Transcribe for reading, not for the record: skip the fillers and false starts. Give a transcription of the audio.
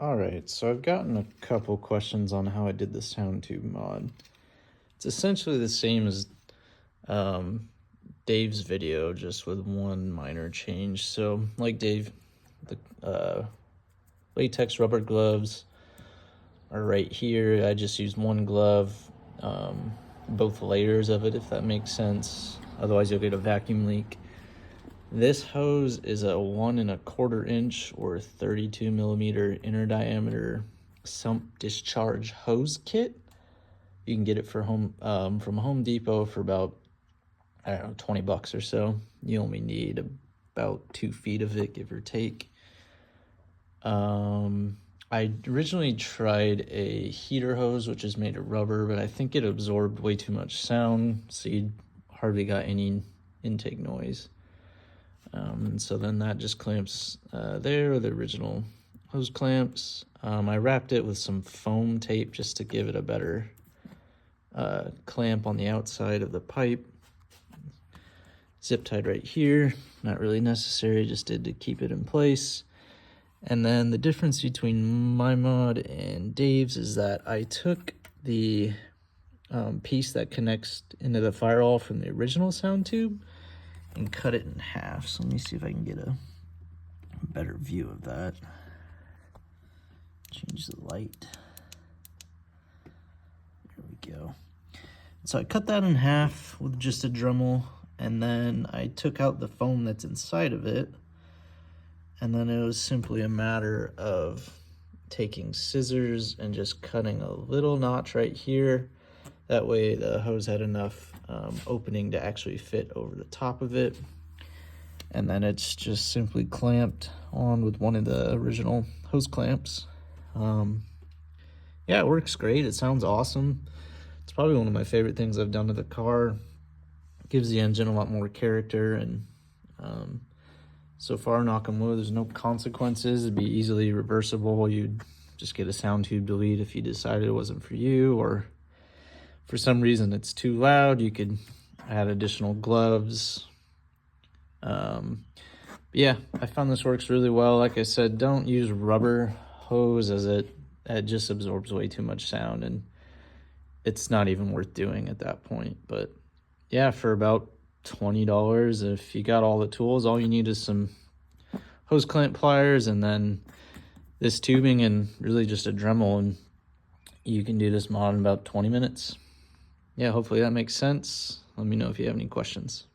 Alright, so I've gotten a couple questions on how I did the sound tube mod. It's essentially the same as um, Dave's video, just with one minor change. So, like Dave, the latex rubber gloves are right here. I just used one glove, both layers of it, if that makes sense. Otherwise, you'll get a vacuum leak. This hose is a 1 1/4 inch or 32 millimeter inner diameter sump discharge hose kit. You can get it for from Home Depot for about, I don't know, 20 bucks or so. You only need about 2 feet of it, give or take. I originally tried a heater hose, which is made of rubber, but I think it absorbed way too much sound, so you hardly got any intake noise. And so then that just clamps there, the original hose clamps. I wrapped it with some foam tape just to give it a better clamp on the outside of the pipe. Zip tied right here, not really necessary, just did to keep it in place. And then the difference between my mod and Dave's is that I took the piece that connects into the firewall from the original sound tube and cut it in half. So let me see if I can get a better view of that. Change the light. There we go. So I cut that in half with just a Dremel, and then I took out the foam that's inside of it, and then it was simply a matter of taking scissors and just cutting a little notch right here. That way the hose had enough opening to actually fit over the top of it. And then it's just simply clamped on with one of the original hose clamps. Yeah, it works great. It sounds awesome. It's probably one of my favorite things I've done to the car. It gives the engine a lot more character, and so far, knock on wood, there's no consequences. It'd be easily reversible. You'd just get a sound tube delete if you decided it wasn't for you, or for some reason it's too loud, you could add additional gloves. Yeah, I found this works really well. Like I said, don't use rubber hose, as it just absorbs way too much sound, and it's not even worth doing at that point. But yeah, for about $20, if you got all the tools, all you need is some hose clamp pliers and then this tubing and really just a Dremel, and you can do this mod in about 20 minutes. Yeah, hopefully that makes sense. Let me know if you have any questions.